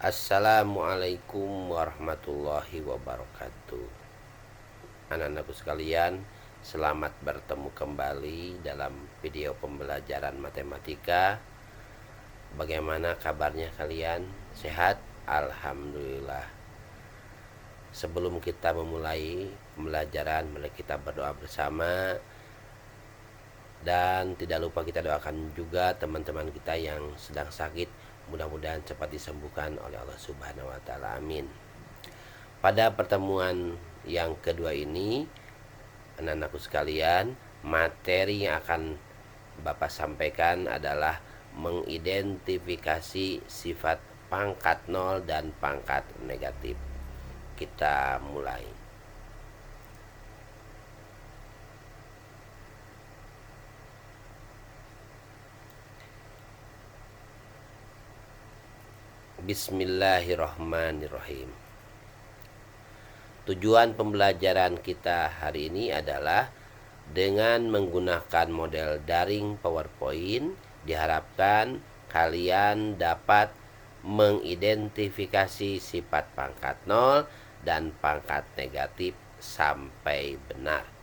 Assalamualaikum warahmatullahi wabarakatuh. Anak-anakku sekalian, selamat bertemu kembali dalam video pembelajaran matematika. Bagaimana kabarnya kalian? Sehat? Alhamdulillah. Sebelum kita memulai pembelajaran, mari kita berdoa bersama. Dan tidak lupa kita doakan juga teman-teman kita yang sedang sakit, mudah-mudahan cepat disembuhkan oleh Allah Subhanahu wa taala. Amin. Pada pertemuan yang kedua ini, anak-anakku sekalian, materi yang akan Bapak sampaikan adalah mengidentifikasi sifat pangkat nol dan pangkat negatif. Kita mulai. Bismillahirrahmanirrahim. Tujuan pembelajaran kita hari ini adalah dengan menggunakan model daring PowerPoint, diharapkan kalian dapat mengidentifikasi sifat pangkat nol dan pangkat negatif sampai benar.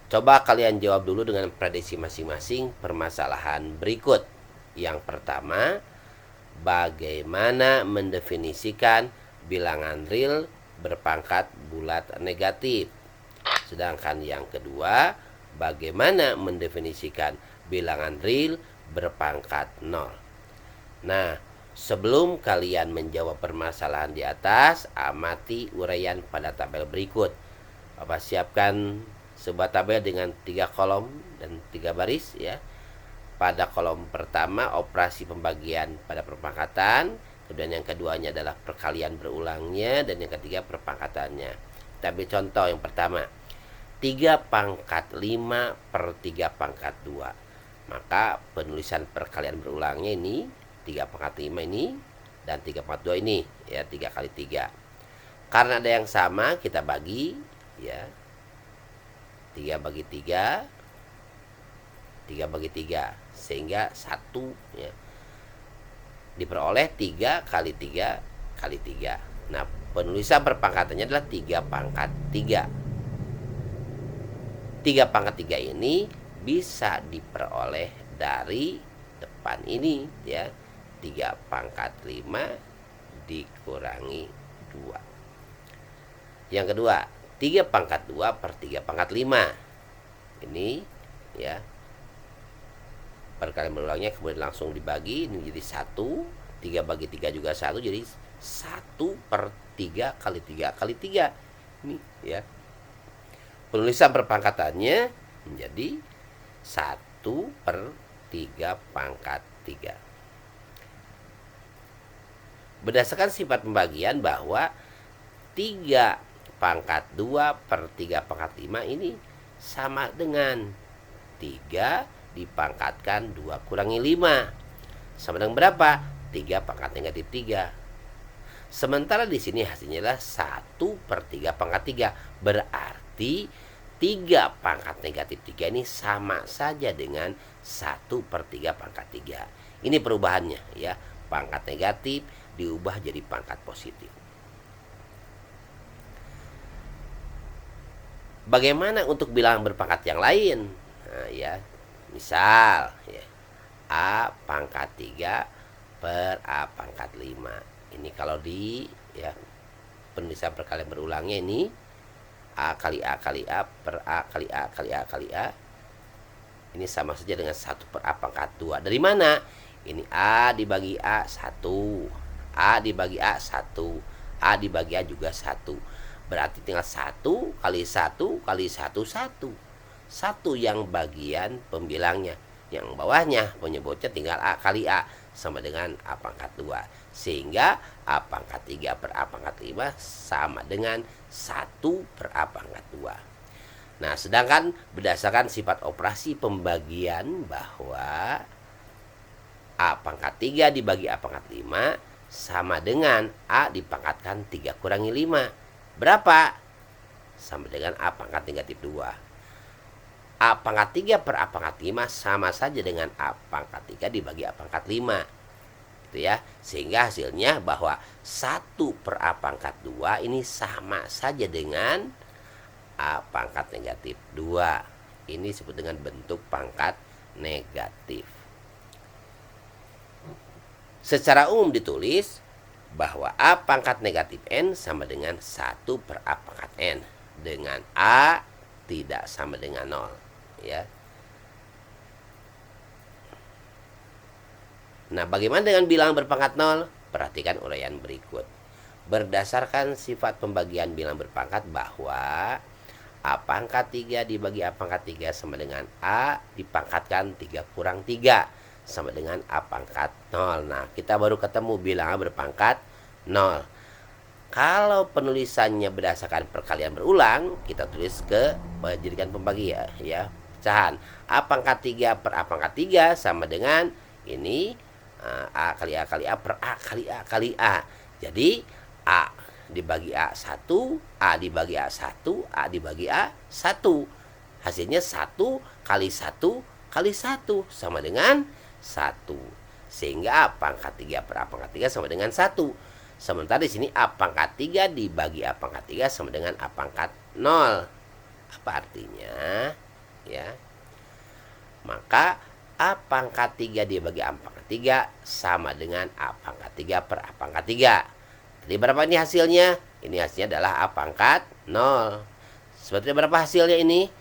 Coba kalian jawab dulu dengan prediksi masing-masing permasalahan berikut. Yang pertama, bagaimana mendefinisikan bilangan real berpangkat bulat negatif? Sedangkan yang kedua, bagaimana mendefinisikan bilangan real berpangkat 0? Nah, sebelum kalian menjawab permasalahan di atas, amati uraian pada tabel berikut. Bapak siapkan sebuah tabel dengan 3 kolom dan 3 baris ya. Pada kolom pertama operasi pembagian pada perpangkatan, kemudian yang keduanya adalah perkalian berulangnya, dan yang ketiga perpangkatannya. Kita ambil contoh yang pertama, 3 pangkat 5 per 3 pangkat 2. Maka penulisan perkalian berulangnya ini 3 pangkat 5 ini dan 3 pangkat 2 ini ya, 3 kali 3. Karena ada yang sama, kita bagi ya, 3 bagi 3, 3 bagi 3, sehingga 1 ya, diperoleh 3 kali 3 kali 3. Nah, penulisan perpangkatannya adalah 3 pangkat 3. 3 pangkat 3 ini bisa diperoleh dari depan ini ya, 3 pangkat 5 dikurangi 2. Yang kedua, 3 pangkat 2 per 3 pangkat 5. Ini ya, perkalian berulangnya kemudian langsung dibagi, ini jadi 1. 3 bagi 3 juga 1, jadi 1 per 3 kali 3 kali 3. Ini ya. Penulisan perpangkatannya menjadi 1 per 3 pangkat 3. Berdasarkan sifat pembagian bahwa 3 pangkat 2 per 3 pangkat 5 ini sama dengan 3 dipangkatkan 2 kurangi 5. Sama dengan berapa? 3 pangkat negatif 3. Sementara di sini hasilnya adalah 1 per 3 pangkat 3. Berarti 3 pangkat negatif 3 ini sama saja dengan 1 per 3 pangkat 3. Ini perubahannya ya. Pangkat negatif diubah jadi pangkat positif. Bagaimana untuk bilangan berpangkat yang lain? Nah, ya, misal ya, A pangkat 3 per A pangkat 5. Ini kalau di ya, penulisan perkalian berulangnya ini A kali A kali A per A kali A kali A kali A. Ini sama saja dengan 1 per A pangkat 2. Dari mana? Ini A dibagi A 1. A dibagi A 1. A dibagi A juga 1. Berarti tinggal 1 kali 1 kali 1, 1. 1 yang bagian pembilangnya. Yang bawahnya penyebutnya tinggal A kali A, sama dengan A pangkat 2. Sehingga A pangkat 3 per A pangkat 5 sama dengan 1 per A pangkat 2. Nah, sedangkan berdasarkan sifat operasi pembagian bahwa A pangkat 3 dibagi A pangkat 5 sama dengan A dipangkatkan 3 kurangi 5. Berapa? Sama dengan A pangkat negatif 2. A pangkat 3 per A pangkat 5 sama saja dengan A pangkat 3 dibagi A pangkat 5. Itu ya. Sehingga hasilnya bahwa 1 per A pangkat 2 ini sama saja dengan A pangkat negatif 2. Ini disebut dengan bentuk pangkat negatif. Secara umum ditulis bahwa A pangkat negatif N sama dengan 1 per A pangkat N. Dengan A tidak sama dengan 0. Ya. Nah, bagaimana dengan bilangan berpangkat 0? Perhatikan uraian berikut. Berdasarkan sifat pembagian bilangan berpangkat bahwa A pangkat 3 dibagi A pangkat 3 sama dengan A dipangkatkan 3 kurang 3 sama dengan A pangkat 0. Nah, kita baru ketemu bilangan berpangkat 0. Kalau penulisannya berdasarkan perkalian berulang, kita tulis jadikan pembagian ya. Pecahan. A pangkat 3 per A pangkat 3 sama dengan ini A kali A kali A per A kali A kali A. Jadi A dibagi A 1, A dibagi A 1, A dibagi A 1. Hasilnya 1 kali 1 kali 1 sama dengan 1. Sehingga A pangkat 3 per A pangkat 3 sama dengan 1. Sementara di sini A pangkat 3 dibagi A pangkat 3 sama dengan A pangkat 0. Apa artinya? Ya. Maka A pangkat 3 dibagi A pangkat 3 sama dengan A pangkat 3 per A pangkat 3. Jadi berapa ini hasilnya? Ini hasilnya adalah A pangkat 0. Sebetulnya berapa hasilnya ini?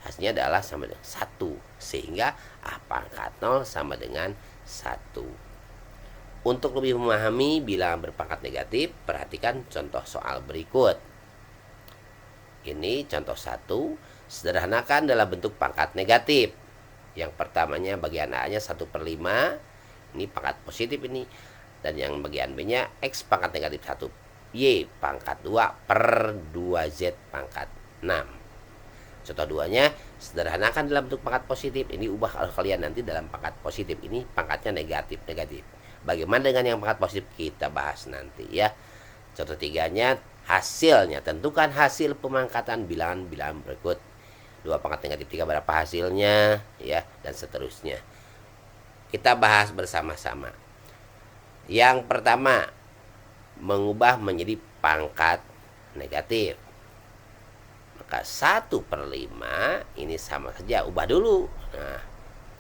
Hasilnya adalah sama dengan 1. Sehingga A pangkat 0 sama dengan 1. Untuk lebih memahami bilangan berpangkat negatif, perhatikan contoh soal berikut. Ini contoh 1. Sederhanakan dalam bentuk pangkat negatif. Yang pertamanya bagian A-nya 1/5. Ini pangkat positif ini. Dan yang bagian B-nya X pangkat negatif 1. Y pangkat 2 per 2Z pangkat 6. Contoh 2-nya, sederhanakan dalam bentuk pangkat positif. Ini ubah kalau kalian nanti dalam pangkat positif. Ini pangkatnya negatif-negatif. Bagaimana dengan yang pangkat positif? Kita bahas nanti ya. Contoh 3-nya, hasilnya. Tentukan hasil pemangkatan bilangan-bilangan berikut. 2 pangkat negatif 3 berapa hasilnya? Ya, dan seterusnya. Kita bahas bersama-sama. Yang pertama, mengubah menjadi pangkat negatif. Maka 1/5 ini sama saja, ubah dulu. Nah,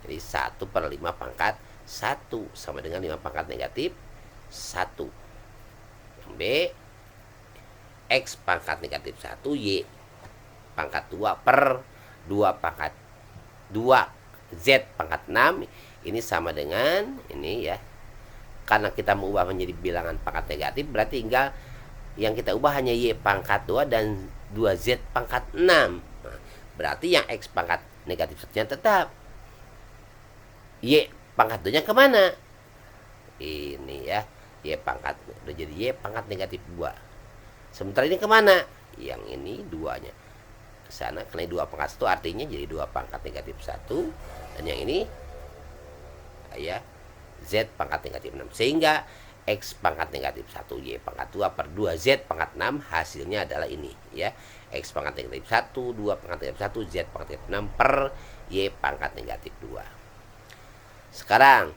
jadi 1/5 pangkat 1 sama dengan 5 pangkat negatif 1. Yang B, X pangkat negatif 1, Y pangkat 2 per 2 pangkat 2 Z pangkat 6. Ini sama dengan ini ya. Karena kita mengubah menjadi bilangan pangkat negatif, berarti tinggal yang kita ubah hanya Y pangkat 2 dan 2Z pangkat 6. Nah, berarti yang X pangkat negatif 1-nya tetap. Y pangkat 2-nya kemana? Ini ya. Y pangkat, udah jadi Y pangkat negatif 2. Sementara ini kemana? Yang ini 2-nya ke sana, karena 2 pangkat 1 artinya jadi 2 pangkat negatif 1. Dan yang ini ya Z pangkat negatif 6. Sehingga X pangkat negatif 1 Y pangkat 2 per 2 Z pangkat 6 hasilnya adalah ini ya. X pangkat negatif 1, 2 pangkat negatif 1, Z pangkat negatif 6 per Y pangkat negatif 2. Sekarang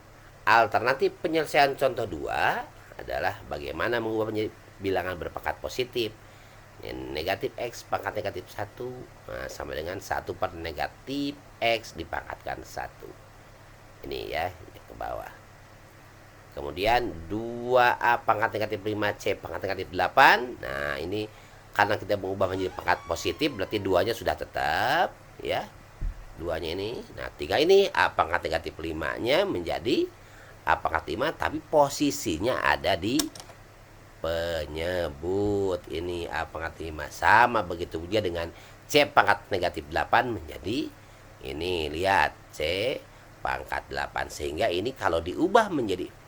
alternatif penyelesaian contoh 2 adalah bagaimana mengubah menjadi bilangan berpangkat positif. Negatif X pangkat negatif 1 sama dengan 1 per negatif X dipangkatkan 1. Ini ya, ke bawah. Kemudian 2A pangkat negatif 5C pangkat negatif 8. Nah, ini karena kita mengubah menjadi pangkat positif, berarti 2-nya sudah tetap ya. 2-nya ini. Nah, 3 ini A pangkat negatif 5-nya menjadi A pangkat 5, tapi posisinya ada di penyebut. Ini A pangkat 5. Sama begitu juga dengan C pangkat negatif 8 menjadi ini, lihat, C pangkat 8. Sehingga ini kalau diubah menjadi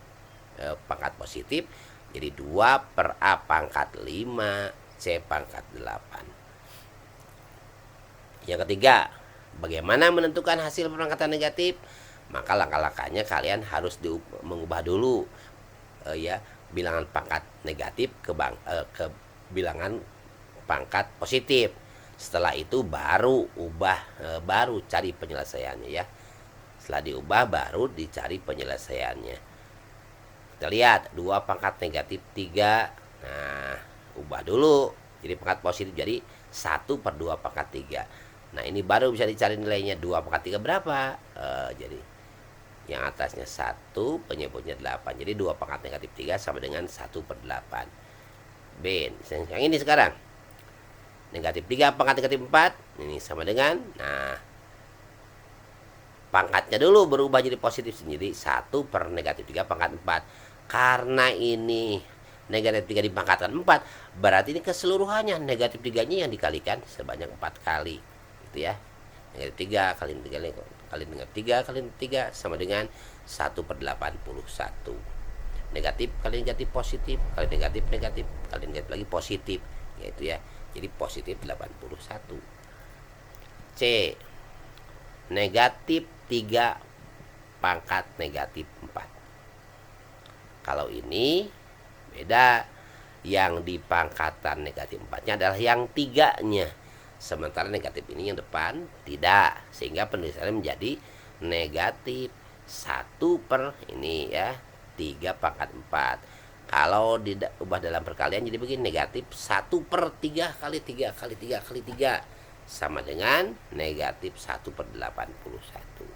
pangkat positif, jadi 2 per A pangkat 5 C pangkat 8. Yang ketiga, bagaimana menentukan hasil pemangkatan negatif? Maka langkah-langkahnya kalian harus mengubah dulu ya bilangan pangkat negatif ke bilangan pangkat positif. Setelah itu baru baru cari penyelesaiannya ya. Setelah diubah baru dicari penyelesaiannya. Kita lihat 2 pangkat negatif 3. Nah, ubah dulu jadi pangkat positif, jadi 1 per 2 pangkat 3. Nah, ini baru bisa dicari nilainya. 2 pangkat 3 berapa? Jadi yang atasnya 1, penyebutnya 8. Jadi 2 pangkat negatif 3 sama dengan 1 per 8. B. Yang ini sekarang. Negatif 3 pangkat negatif 4. Ini sama dengan, nah, pangkatnya dulu berubah jadi positif. Jadi 1 per negatif 3 pangkat 4. Karena ini negatif 3 dipangkatkan 4, berarti ini keseluruhannya negatif 3-nya yang dikalikan sebanyak 4 kali. Gitu ya. Negatif 3 kali negatif 3 kali 3 sama dengan 1 per 81. Negatif kali negatif positif, kali negatif negatif, kali negatif lagi positif. Yaitu ya. Jadi positif 81. C. Negatif 3 pangkat negatif 4. Kalau ini beda. Yang di pangkatan negatif 4-nya adalah yang 3-nya. Sementara negatif ini yang depan tidak. Sehingga penulisannya menjadi negatif 1 per ini ya, 3 pangkat 4. Kalau diubah dalam perkalian jadi begini, negatif 1 per 3 kali 3 kali 3 kali 3 sama dengan negatif 1 per 81.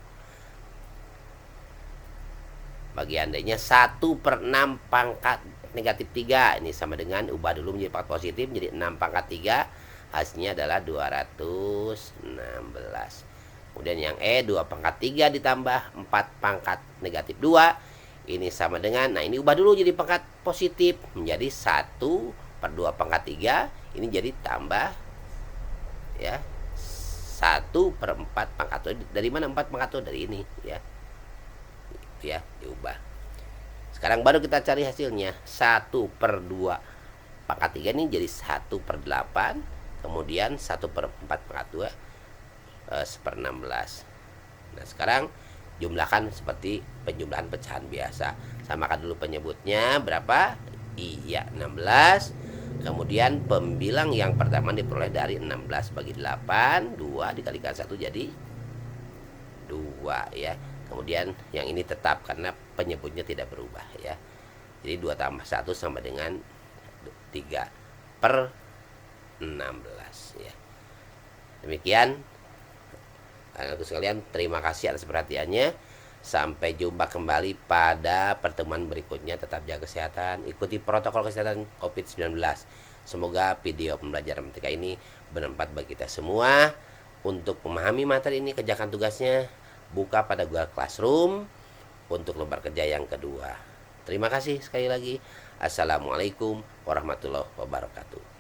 Bagian D-nya 1 per 6 pangkat negatif 3. Ini sama dengan, ubah dulu menjadi pangkat positif, menjadi 6 pangkat 3. Hasilnya adalah 216. Kemudian yang E, 2 pangkat 3 ditambah 4 pangkat negatif 2. Ini sama dengan, nah ini ubah dulu jadi pangkat positif, menjadi 1 per 2 pangkat 3. Ini jadi tambah ya 1 per 4 pangkat 2. Dari mana 4 pangkat 2? Dari ini ya. Itu ya, diubah. Sekarang baru kita cari hasilnya. 1 per 2 pangkat 3 ini jadi 1 per 8. Kemudian 1 per 4 pangkat 2 1 per 16. Nah sekarang jumlahkan seperti penjumlahan pecahan biasa. Samakan dulu penyebutnya berapa? Iya 16. Kemudian pembilang yang pertama diperoleh dari 16 bagi 8. 2 dikalikan 1 jadi 2 ya. Kemudian yang ini tetap karena penyebutnya tidak berubah ya. Jadi 2 tambah 1 sama dengan 3 per 16 ya. Demikian anak-anakku sekalian, terima kasih atas perhatiannya. Sampai jumpa kembali pada pertemuan berikutnya. Tetap jaga kesehatan, ikuti protokol kesehatan COVID-19. Semoga video pembelajaran matematika ini bermanfaat bagi kita semua. Untuk memahami materi ini, kerjakan tugasnya, buka pada Google Classroom untuk lembar kerja yang kedua. Terima kasih sekali lagi. Assalamualaikum warahmatullahi wabarakatuh.